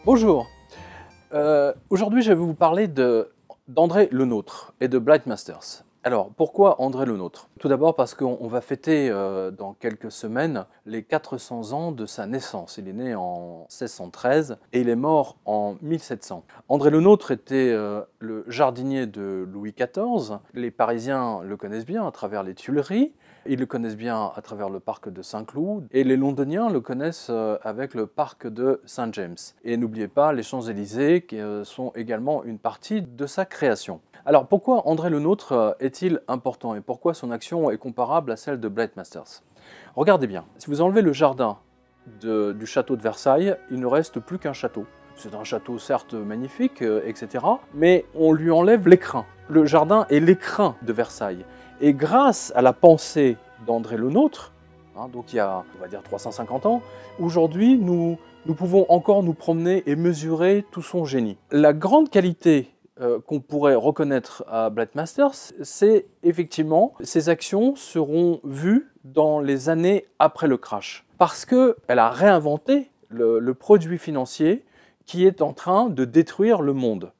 Bonjour, aujourd'hui je vais vous parler d'André Le Nôtre et de Blight Masters. Alors pourquoi André Le Nôtre? Tout d'abord parce qu'on va fêter dans quelques semaines les 400 ans de sa naissance. Il est né en 1613 et il est mort en 1700. André Le Nôtre était le jardinier de Louis XIV. Les Parisiens le connaissent bien à travers les Tuileries. Ils le connaissent bien à travers le parc de Saint-Cloud et les Londoniens le connaissent avec le parc de Saint-James. Et n'oubliez pas les Champs-Élysées qui sont également une partie de sa création. Alors pourquoi André Le Nôtre est-il important et pourquoi son action est comparable à celle de Blight Masters? Regardez bien, si vous enlevez le jardin du château de Versailles, il ne reste plus qu'un château. C'est un château certes magnifique, etc. Mais on lui enlève l'écrin. Le jardin est l'écrin de Versailles. Et grâce à la pensée d'André Le Nôtre, donc il y a, on va dire, 350 ans, aujourd'hui, nous pouvons encore nous promener et mesurer tout son génie. La grande qualité qu'on pourrait reconnaître à Blight Masters, c'est effectivement, ses actions seront vues dans les années après le crash. Parce qu'elle a réinventé le produit financier qui est en train de détruire le monde.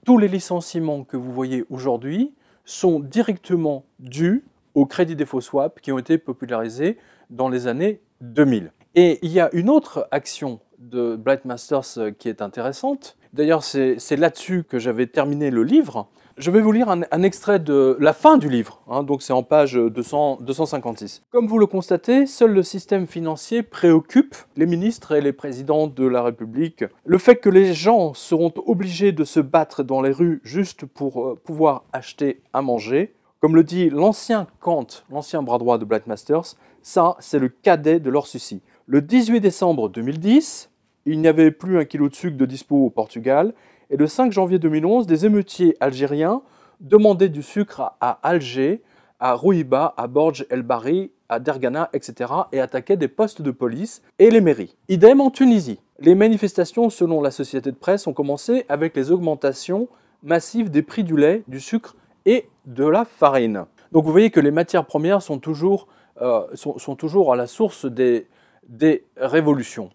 Tous les licenciements que vous voyez aujourd'hui sont directement dus au crédit défaut swap qui ont été popularisés dans les années 2000. Et il y a une autre action de Blight Masters qui est intéressante. D'ailleurs, c'est là-dessus que j'avais terminé le livre. Je vais vous lire un extrait de la fin du livre, donc c'est en page 256. Comme vous le constatez, seul le système financier préoccupe les ministres et les présidents de la République. Le fait que les gens seront obligés de se battre dans les rues juste pour pouvoir acheter à manger, comme le dit l'ancien Kant, l'ancien bras droit de Blight Masters, ça c'est le cadet de leur souci. Le 18 décembre 2010, il n'y avait plus un kilo de sucre de dispo au Portugal, et le 5 janvier 2011, des émeutiers algériens demandaient du sucre à Alger, à Rouiba, à Borj El Bari, à Dergana, etc. et attaquaient des postes de police et les mairies. Idem en Tunisie. Les manifestations, selon la société de presse, ont commencé avec les augmentations massives des prix du lait, du sucre et de la farine. Donc vous voyez que les matières premières sont toujours à la source des révolutions.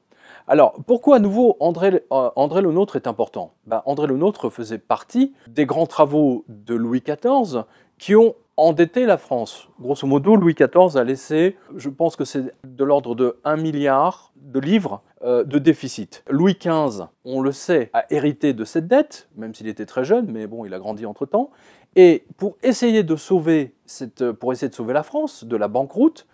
Alors, pourquoi à nouveau André Le Nôtre est important? André Le Nôtre faisait partie des grands travaux de Louis XIV qui ont endetté la France. Grosso modo, Louis XIV a laissé, je pense que c'est de l'ordre de 1 milliard de livres de déficit. Louis XV, on le sait, a hérité de cette dette, même s'il était très jeune, mais bon, il a grandi entre-temps. Et pour essayer de sauver la France de la banqueroute,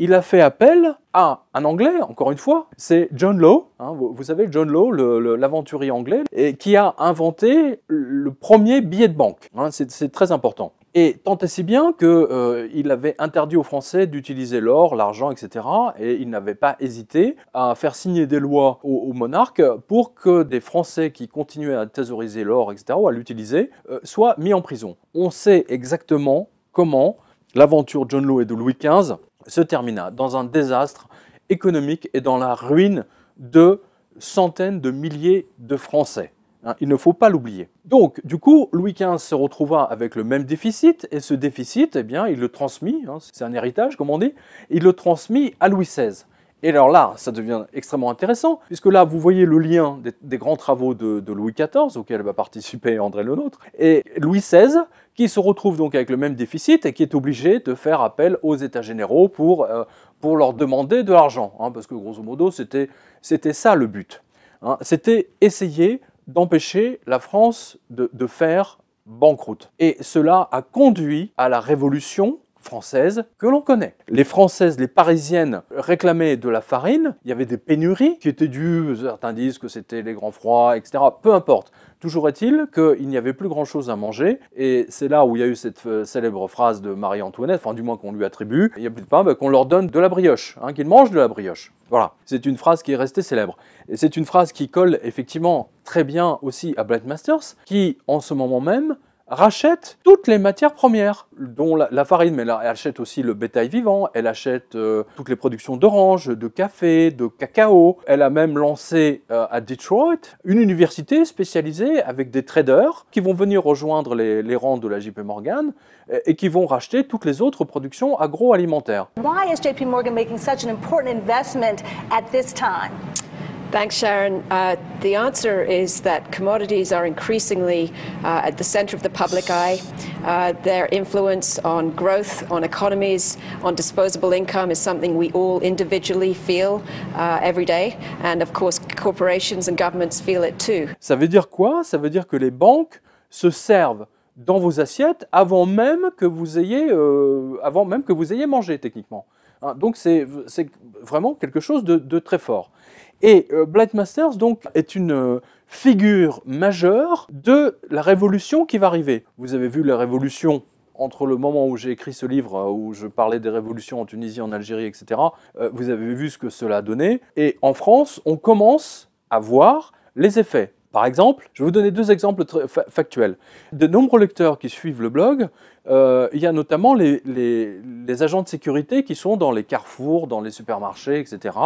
il a fait appel à un Anglais, encore une fois, c'est John Law, vous savez, John Law, l'aventurier anglais, et qui a inventé le premier billet de banque. C'est très important. Et tant et si bien qu'il avait interdit aux Français d'utiliser l'or, l'argent, etc. Et il n'avait pas hésité à faire signer des lois aux monarques pour que des Français qui continuaient à thésauriser l'or, etc., ou à l'utiliser, soient mis en prison. On sait exactement comment l'aventure John Law et de Louis XV se termina dans un désastre économique et dans la ruine de centaines de milliers de Français. Il ne faut pas l'oublier. Donc, du coup, Louis XV se retrouva avec le même déficit, et ce déficit, eh bien, il le transmit, c'est un héritage, comme on dit, il le transmit à Louis XVI. Et alors là, ça devient extrêmement intéressant, puisque là, vous voyez le lien des grands travaux de Louis XIV, auxquels va participer André Le Nôtre, et Louis XVI, qui se retrouve donc avec le même déficit et qui est obligé de faire appel aux États généraux pour leur demander de l'argent, parce que grosso modo, c'était ça le but. C'était essayer d'empêcher la France de faire banqueroute. Et cela a conduit à la Révolution française que l'on connaît. Les Françaises, les Parisiennes réclamaient de la farine, il y avait des pénuries qui étaient dues, certains disent que c'était les grands froids, etc. Peu importe. Toujours est-il qu'il n'y avait plus grand-chose à manger, et c'est là où il y a eu cette célèbre phrase de Marie-Antoinette, enfin du moins qu'on lui attribue, il n'y a plus de pain, qu'on leur donne de la brioche, qu'ils mangent de la brioche. Voilà, c'est une phrase qui est restée célèbre. Et c'est une phrase qui colle effectivement très bien aussi à Blight Masters, qui en ce moment même rachète toutes les matières premières, dont la farine, mais elle achète aussi le bétail vivant, elle achète toutes les productions d'oranges, de café, de cacao. Elle a même lancé à Detroit une université spécialisée avec des traders qui vont venir rejoindre les rangs de la JP Morgan et qui vont racheter toutes les autres productions agroalimentaires. Why is JP Morgan making such an important investment at this time? Thanks, Sharon. The answer is that commodities are increasingly at the center of the public eye. Their influence on growth, on economies, on disposable income is something we all individually feel every day. And of course, corporations and governments feel it too. Ça veut dire quoi? Ça veut dire que les banques se servent dans vos assiettes avant même que vous ayez mangé, techniquement. Hein, donc c'est vraiment quelque chose de très fort. Et Blight Masters donc, est une figure majeure de la révolution qui va arriver. Vous avez vu la révolution entre le moment où j'ai écrit ce livre, où je parlais des révolutions en Tunisie, en Algérie, etc. Vous avez vu ce que cela a donné. Et en France, on commence à voir les effets. Par exemple, je vais vous donner deux exemples factuels. De nombreux lecteurs qui suivent le blog, il y a notamment les agents de sécurité qui sont dans les carrefours, dans les supermarchés, etc.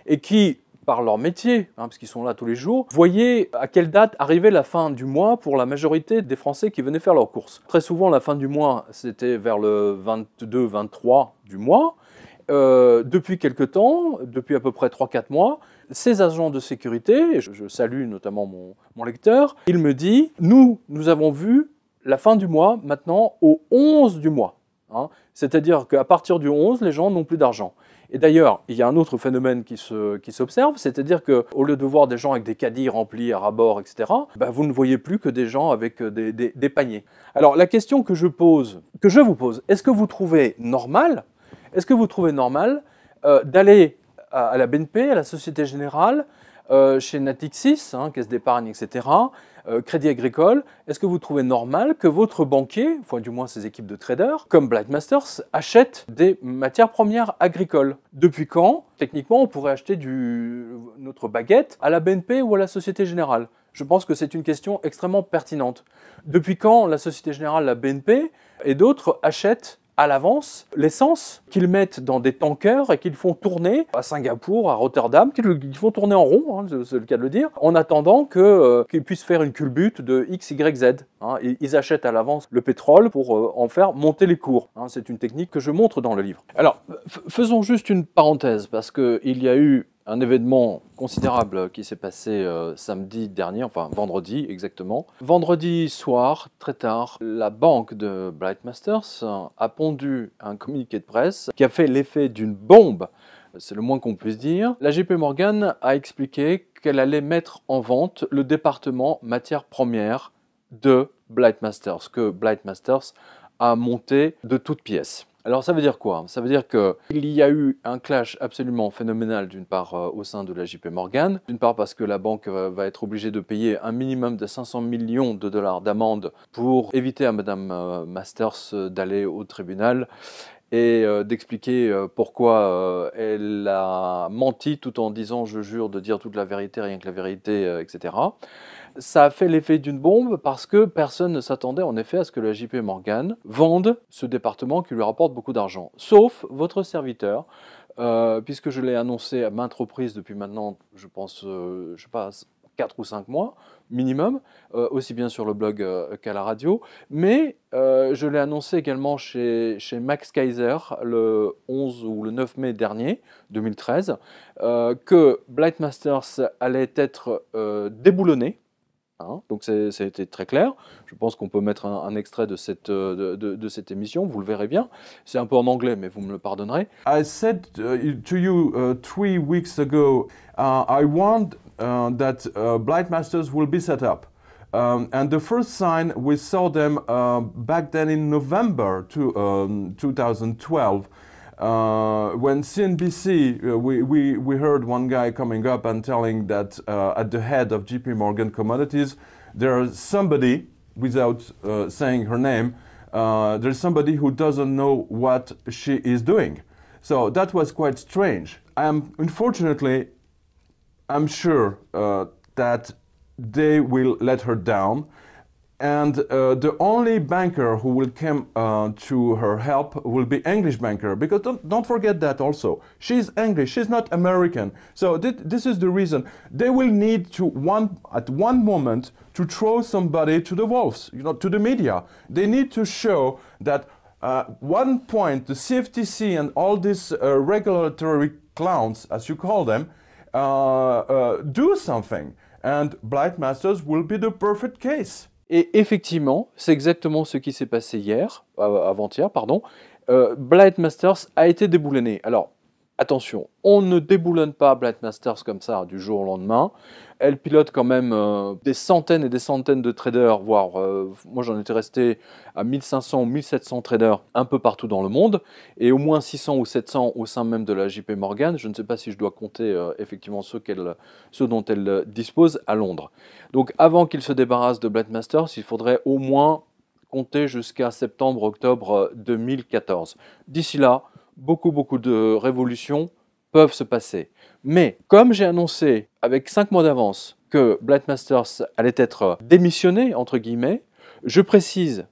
et qui, par leur métier, parce qu'ils sont là tous les jours, voyaient à quelle date arrivait la fin du mois pour la majorité des Français qui venaient faire leurs courses. Très souvent, la fin du mois, c'était vers le 22-23 du mois. Depuis quelque temps, depuis à peu près 3-4 mois, ces agents de sécurité, et je salue notamment mon lecteur, il me dit « Nous avons vu la fin du mois maintenant au 11 du mois. Hein. C'est-à-dire qu'à partir du 11, les gens n'ont plus d'argent. Et d'ailleurs, il y a un autre phénomène qui s'observe, c'est-à-dire qu'au lieu de voir des gens avec des caddies remplis à ras-bord, etc., vous ne voyez plus que des gens avec des paniers. Alors la question que je vous pose, est-ce que vous trouvez normal d'aller à la BNP, à la Société Générale, chez Natixis, Caisse d'épargne, etc., Crédit Agricole, est-ce que vous trouvez normal que votre banquier, enfin du moins ses équipes de traders, comme Blight Masters, achètent des matières premières agricoles? Depuis quand, techniquement, on pourrait acheter notre baguette à la BNP ou à la Société Générale? Je pense que c'est une question extrêmement pertinente. Depuis quand la Société Générale, la BNP et d'autres achètent à l'avance l'essence qu'ils mettent dans des tankers et qu'ils font tourner à Singapour, à Rotterdam, qu'ils font tourner en rond, c'est le cas de le dire, en attendant qu'ils puissent faire une culbute de X, Y, Z. Ils achètent à l'avance le pétrole pour en faire monter les cours. C'est une technique que je montre dans le livre. Alors, faisons juste une parenthèse, parce qu'il y a eu un événement considérable qui s'est passé samedi dernier, enfin vendredi exactement. Vendredi soir, très tard, la banque de Blight Masters a pondu un communiqué de presse qui a fait l'effet d'une bombe, c'est le moins qu'on puisse dire. La JP Morgan a expliqué qu'elle allait mettre en vente le département matières premières de Blight Masters, que Blight Masters a monté de toutes pièces. Alors ça veut dire quoi? Ça veut dire qu'il y a eu un clash absolument phénoménal d'une part au sein de la JP Morgan, d'une part parce que la banque va être obligée de payer un minimum de 500 millions de dollars d'amende pour éviter à Madame Masters d'aller au tribunal et d'expliquer pourquoi elle a menti tout en disant « je jure de dire toute la vérité, rien que la vérité », etc. Ça a fait l'effet d'une bombe parce que personne ne s'attendait en effet à ce que la JP Morgan vende ce département qui lui rapporte beaucoup d'argent. Sauf votre serviteur, puisque je l'ai annoncé à maintes reprises depuis maintenant, je pense, je sais pas, 4 ou 5 mois minimum, aussi bien sur le blog qu'à la radio, mais je l'ai annoncé également chez Max Kaiser le 11 ou le 9 mai dernier, 2013, que Blight Masters allait être déboulonné. Donc c'était très clair. Je pense qu'on peut mettre un extrait de cette émission, vous le verrez bien. C'est un peu en anglais, mais vous me le pardonnerez. I said to you 3 weeks ago, I warned that Blight Masters will be set up. And the first sign, we saw them back then in November 2012. When CNBC, we heard one guy coming up and telling that at the head of JP Morgan Commodities, there's somebody, without saying her name, there's somebody who doesn't know what she is doing. So that was quite strange. Unfortunately, I'm sure that they will let her down. And the only banker who will come to her help will be English banker, because don't forget that also. She's English, she's not American. So this is the reason. They will need at one moment to throw somebody to the wolves, to the media. They need to show that one point, the CFTC and all these regulatory clowns, as you call them, do something. And Blight Masters will be the perfect case. Et effectivement, c'est exactement ce qui s'est passé avant-hier, pardon. Blight Masters a été déboulonné. Alors, attention, on ne déboulonne pas Blight Masters comme ça du jour au lendemain. Elle pilote quand même des centaines et des centaines de traders, voire moi j'en étais resté à 1500 ou 1700 traders un peu partout dans le monde, et au moins 600 ou 700 au sein même de la JP Morgan. Je ne sais pas si je dois compter effectivement ceux dont elle dispose à Londres. Donc avant qu'il se débarrasse de Blight Masters, il faudrait au moins compter jusqu'à septembre-octobre 2014. D'ici là, beaucoup de révolutions peuvent se passer. Mais comme j'ai annoncé avec 5 mois d'avance que Blight Masters allait être démissionné, entre guillemets, je précise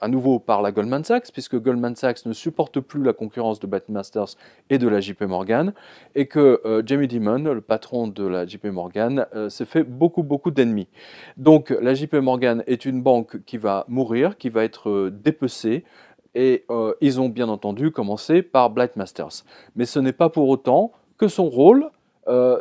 à nouveau par la Goldman Sachs, puisque Goldman Sachs ne supporte plus la concurrence de Blight Masters et de la JP Morgan, et que Jamie Dimon, le patron de la JP Morgan, s'est fait beaucoup d'ennemis. Donc la JP Morgan est une banque qui va mourir, qui va être dépecée, et ils ont bien entendu commencé par Blight Masters. Mais ce n'est pas pour autant que son rôle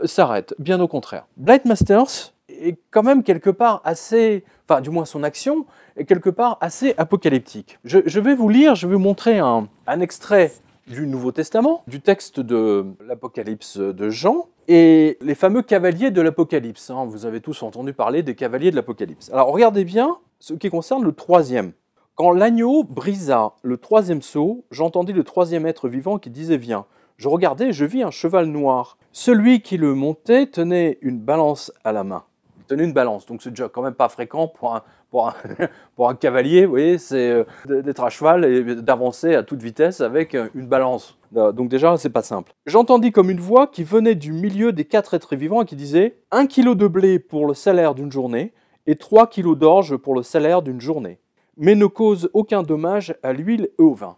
s'arrête, bien au contraire. Blight Masters est quand même quelque part assez, enfin du moins son action est quelque part assez apocalyptique. Je vais vous montrer un extrait du Nouveau Testament, du texte de l'Apocalypse de Jean, et les fameux cavaliers de l'Apocalypse. Hein. Vous avez tous entendu parler des cavaliers de l'Apocalypse. Alors regardez bien ce qui concerne le troisième. Quand l'agneau brisa le troisième sceau, j'entendis le troisième être vivant qui disait « Viens ». Je regardai et je vis un cheval noir. Celui qui le montait tenait une balance à la main. Il tenait une balance, donc c'est déjà quand même pas fréquent pour un cavalier, vous voyez, c'est d'être à cheval et d'avancer à toute vitesse avec une balance. Donc déjà, c'est pas simple. J'entendis comme une voix qui venait du milieu des 4 êtres vivants et qui disait « 1 kilo de blé pour le salaire d'une journée et 3 kilos d'orge pour le salaire d'une journée. Mais ne cause aucun dommage à l'huile et au vin. »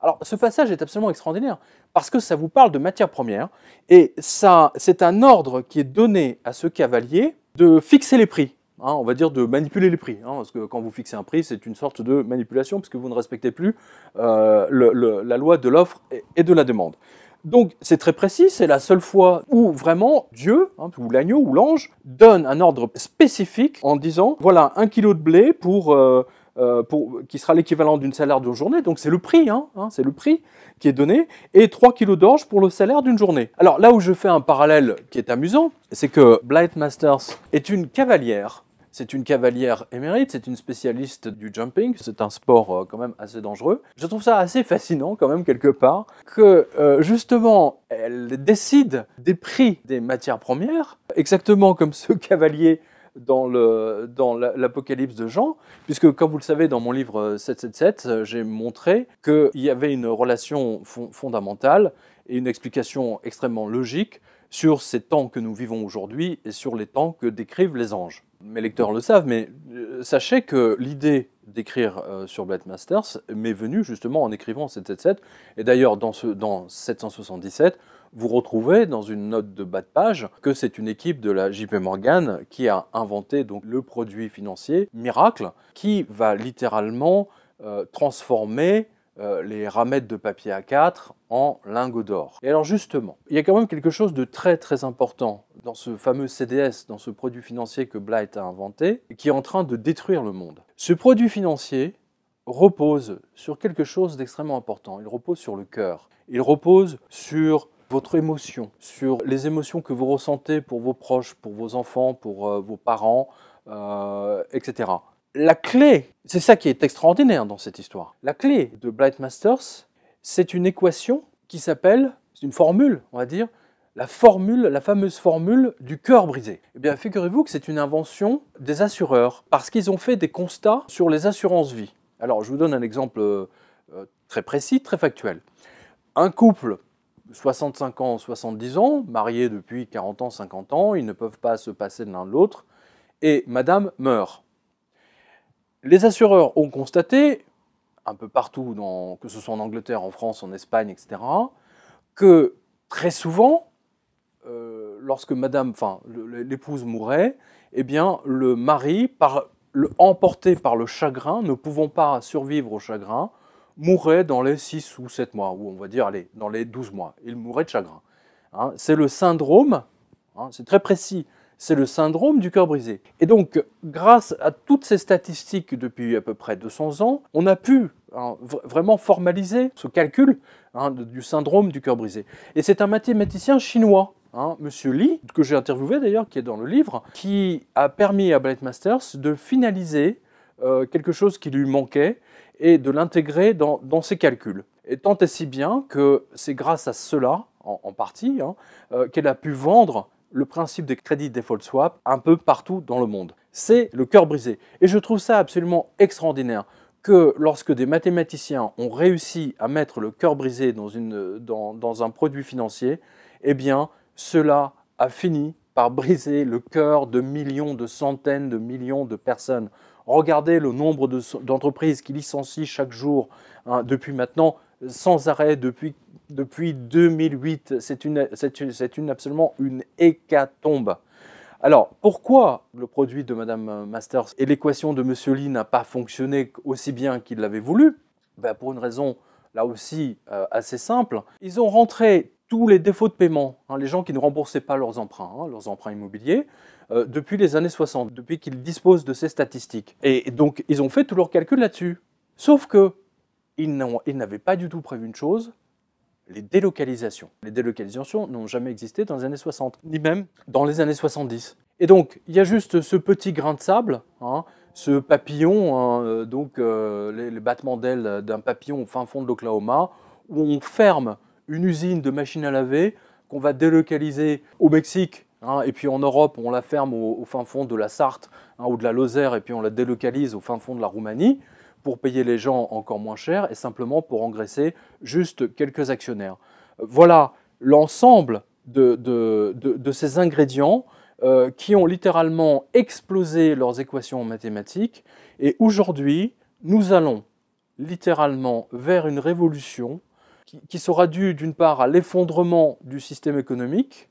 Alors, ce passage est absolument extraordinaire, parce que ça vous parle de matières premières, et ça, c'est un ordre qui est donné à ce cavalier de fixer les prix, hein, on va dire de manipuler les prix, hein, parce que quand vous fixez un prix, c'est une sorte de manipulation, puisque vous ne respectez plus la loi de l'offre et de la demande. Donc c'est très précis, c'est la seule fois où vraiment Dieu, hein, ou l'agneau, ou l'ange, donne un ordre spécifique en disant, voilà, 1 kilo de blé qui sera l'équivalent d'une salaire d'une journée, donc c'est le prix, c'est le prix qui est donné, et 3 kilos d'orge pour le salaire d'une journée. Alors là où je fais un parallèle qui est amusant, c'est que Blight Masters est une cavalière. C'est une cavalière émérite, c'est une spécialiste du jumping, c'est un sport quand même assez dangereux. Je trouve ça assez fascinant quand même quelque part, que justement elle décide des prix des matières premières, exactement comme ce cavalier dans l'Apocalypse de Jean, puisque comme vous le savez dans mon livre 777, j'ai montré qu'il y avait une relation fondamentale et une explication extrêmement logique sur ces temps que nous vivons aujourd'hui et sur les temps que décrivent les anges. Mes lecteurs le savent, mais sachez que l'idée d'écrire sur Blight Masters m'est venue justement en écrivant 777, et d'ailleurs dans 777, vous retrouvez dans une note de bas de page que c'est une équipe de la JP Morgan qui a inventé donc le produit financier miracle qui va littéralement transformer les ramettes de papier A4 en lingots d'or. Et alors justement, il y a quand même quelque chose de très important dans ce fameux CDS, dans ce produit financier que Blight a inventé, qui est en train de détruire le monde. Ce produit financier repose sur quelque chose d'extrêmement important. Il repose sur le cœur. Il repose sur votre émotion, sur les émotions que vous ressentez pour vos proches, pour vos enfants, pour vos parents, etc. La clé, c'est ça qui est extraordinaire dans cette histoire. La clé de Blight Masters, c'est une équation qui s'appelle, c'est une formule, on va dire, la fameuse formule du cœur brisé. Eh bien, figurez-vous que c'est une invention des assureurs, parce qu'ils ont fait des constats sur les assurances vie. Alors, je vous donne un exemple très précis, très factuel. Un couple, 65 ans, 70 ans, mariés depuis 40 ans, 50 ans, ils ne peuvent pas se passer de l'un de l'autre, et madame meurt. Les assureurs ont constaté, un peu partout, que ce soit en Angleterre, en France, en Espagne, etc., que très souvent, lorsque l'épouse mourait, eh bien, le mari, emporté par le chagrin, ne pouvant pas survivre au chagrin, mourait dans les 6 ou 7 mois, ou on va dire, allez, dans les 12 mois. Il mourait de chagrin. Hein, c'est le syndrome hein, c'est très précis. C'est le syndrome du cœur brisé. Et donc, grâce à toutes ces statistiques depuis à peu près 200 ans, on a pu vraiment formaliser ce calcul du syndrome du cœur brisé. Et c'est un mathématicien chinois, Monsieur Li, que j'ai interviewé d'ailleurs, qui est dans le livre, qui a permis à Blight Masters de finaliser quelque chose qui lui manquait et de l'intégrer dans ses calculs. Et tant et si bien que c'est grâce à cela, en partie, qu'elle a pu vendre le principe des crédits default swap un peu partout dans le monde. C'est le cœur brisé. Et je trouve ça absolument extraordinaire que lorsque des mathématiciens ont réussi à mettre le cœur brisé dans un produit financier, eh bien, cela a fini par briser le cœur de millions, de centaines de millions de personnes. Regardez le nombre d'entreprises qui licencient chaque jour, depuis maintenant, sans arrêt, depuis 2008. C'est absolument une hécatombe. Alors, pourquoi le produit de Madame Masters et l'équation de Monsieur Li n'a pas fonctionné aussi bien qu'il l'avait voulu? Pour une raison, là aussi, assez simple. Ils ont rentré tous les défauts de paiement, les gens qui ne remboursaient pas leurs emprunts immobiliers, depuis les années 60, depuis qu'ils disposent de ces statistiques. Et donc, ils ont fait tous leurs calculs là-dessus. Sauf que ils n'avaient pas du tout prévu une chose, les délocalisations. Les délocalisations n'ont jamais existé dans les années 60, ni même dans les années 70. Et donc, il y a juste ce petit grain de sable, ce papillon, les battements d'ailes d'un papillon au fin fond de l'Oklahoma, où on ferme une usine de machines à laver qu'on va délocaliser au Mexique, et puis en Europe, on la ferme au fin fond de la Sarthe ou de la Lozère, et puis on la délocalise au fin fond de la Roumanie, pour payer les gens encore moins cher et simplement pour engraisser juste quelques actionnaires. Voilà l'ensemble de ces ingrédients qui ont littéralement explosé leurs équations mathématiques. Et aujourd'hui, nous allons littéralement vers une révolution qui sera due d'une part à l'effondrement du système économique,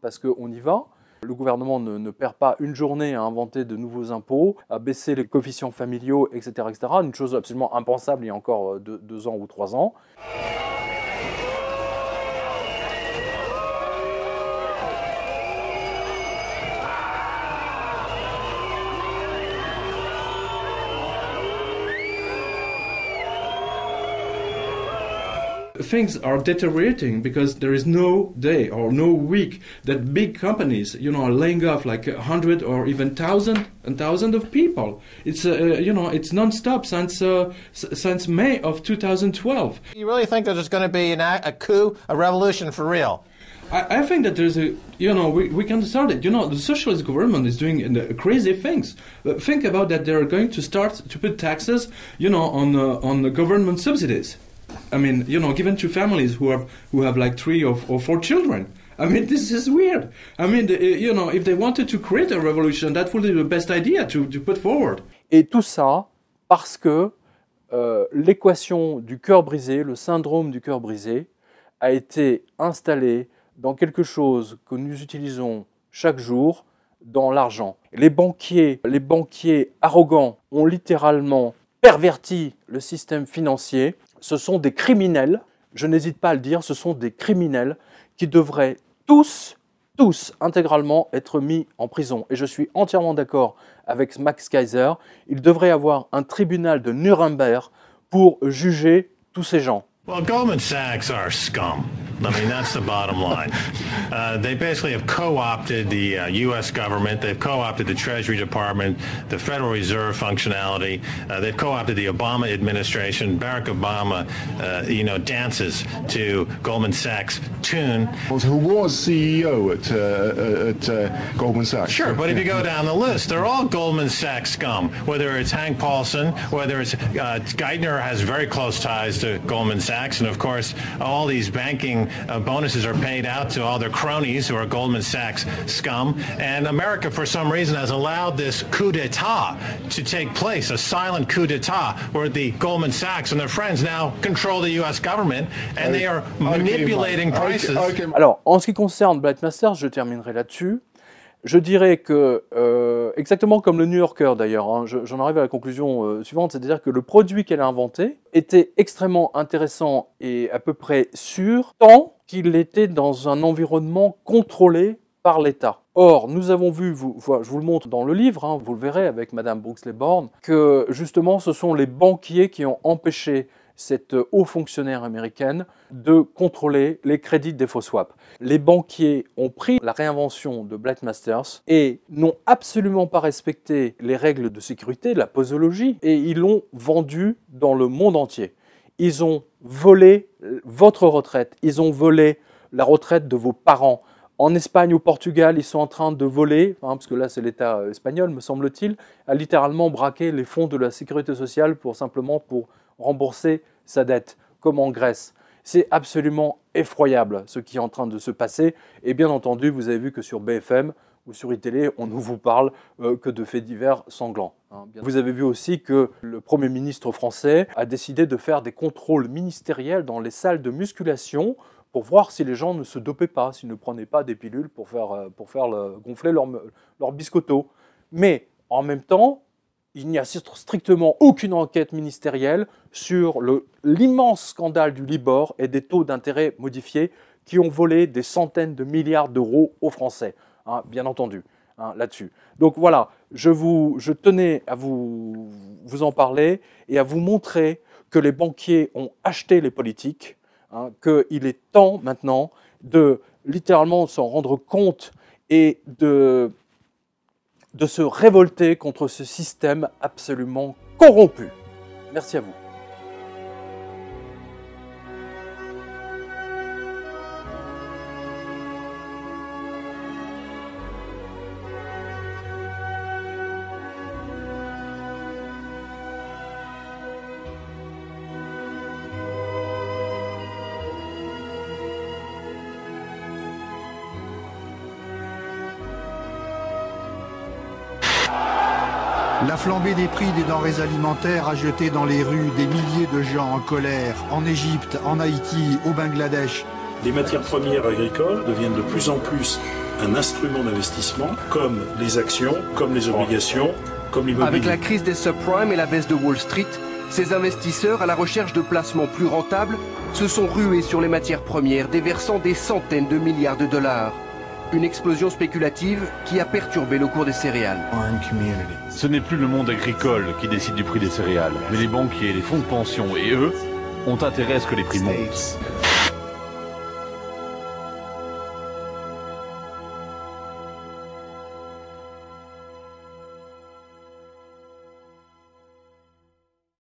parce qu'on y va. Le gouvernement ne perd pas une journée à inventer de nouveaux impôts, à baisser les coefficients familiaux, etc., etc. Une chose absolument impensable il y a encore 2 ans ou 3 ans. Things are deteriorating because there is no day or no week that big companies, are laying off like 100 or even thousand of people. It's it's non-stop since May of 2012. You really think that there's going to be a coup, a revolution for real? I think that there's we can start it. The socialist government is doing crazy things. Think about that. They're going to start to put taxes, on the government subsidies. I mean, given to families who have like 3 or 4 children. I mean, this is weird. I mean, if they wanted to create a revolution, that would be the best idea to put forward. Et tout ça parce que l'équation du cœur brisé, le syndrome du cœur brisé, a été installée dans quelque chose que nous utilisons chaque jour, dans l'argent. Les banquiers arrogants ont littéralement perverti le système financier. Ce sont des criminels, je n'hésite pas à le dire, ce sont des criminels qui devraient tous intégralement être mis en prison. Et je suis entièrement d'accord avec Max Keiser, il devrait y avoir un tribunal de Nuremberg pour juger tous ces gens. Well, Goldman Sachs are scum. I mean, that's the bottom line. They basically have co-opted the U.S. government. They've co-opted the Treasury Department, the Federal Reserve functionality. They've co-opted the Obama administration. Barack Obama, dances to Goldman Sachs' tune. Who was CEO at Goldman Sachs? Sure, but if you go down the list, they're all Goldman Sachs scum. Whether it's Hank Paulson, whether it's Geithner has very close ties to Goldman Sachs, and of course, all these banking bonuses are paid out to all their cronies who are Goldman Sachs scum. And America, for some reason, has allowed this coup d'etat to take place, a silent coup d'etat, where the Goldman Sachs and their friends now control the U.S. government, and they are manipulating prices. Alors, en ce qui concerne Blight Masters, je terminerai là-dessus. Je dirais que, exactement comme le New Yorker d'ailleurs, j'en arrive à la conclusion suivante, c'est-à-dire que le produit qu'elle a inventé était extrêmement intéressant et à peu près sûr, tant qu'il était dans un environnement contrôlé par l'État. Or, nous avons vu, je vous le montre dans le livre, hein, vous le verrez avec Madame Brooks-Leborn, que justement ce sont les banquiers qui ont empêché cette haut fonctionnaire américaine de contrôler les crédits des faux swaps. Les banquiers ont pris la réinvention de Black Masters et n'ont absolument pas respecté les règles de sécurité, la posologie, et ils l'ont vendu dans le monde entier. Ils ont volé votre retraite, ils ont volé la retraite de vos parents. En Espagne ou Portugal, ils sont en train de voler, hein, parce que là c'est l'État espagnol me semble-t-il, a littéralement braqué les fonds de la sécurité sociale pour rembourser sa dette, comme en Grèce. C'est absolument effroyable ce qui est en train de se passer. Et bien entendu, vous avez vu que sur BFM ou sur iTélé, on ne vous parle que de faits divers sanglants. Hein. Vous avez vu aussi que le Premier ministre français a décidé de faire des contrôles ministériels dans les salles de musculation pour voir si les gens ne se dopaient pas, s'ils ne prenaient pas des pilules pour faire gonfler leur biscotto. Mais en même temps, il n'y a strictement aucune enquête ministérielle sur l'immense scandale du Libor et des taux d'intérêt modifiés qui ont volé des centaines de milliards d'euros aux Français, hein, bien entendu, hein, là-dessus. Donc voilà, je tenais à vous en parler et à vous montrer que les banquiers ont acheté les politiques, hein, qu'il est temps maintenant de littéralement s'en rendre compte et de se révolter contre ce système absolument corrompu. Merci à vous. La flambée des prix des denrées alimentaires a jeté dans les rues des milliers de gens en colère, en Égypte, en Haïti, au Bangladesh. Les matières premières agricoles deviennent de plus en plus un instrument d'investissement, comme les actions, comme les obligations, comme l'immobilier. Avec la crise des subprimes et la baisse de Wall Street, ces investisseurs, à la recherche de placements plus rentables, se sont rués sur les matières premières, déversant des centaines de milliards de dollars. Une explosion spéculative qui a perturbé le cours des céréales. Ce n'est plus le monde agricole qui décide du prix des céréales, mais les banquiers, les fonds de pension et eux ont intérêt à ce que les prix montent.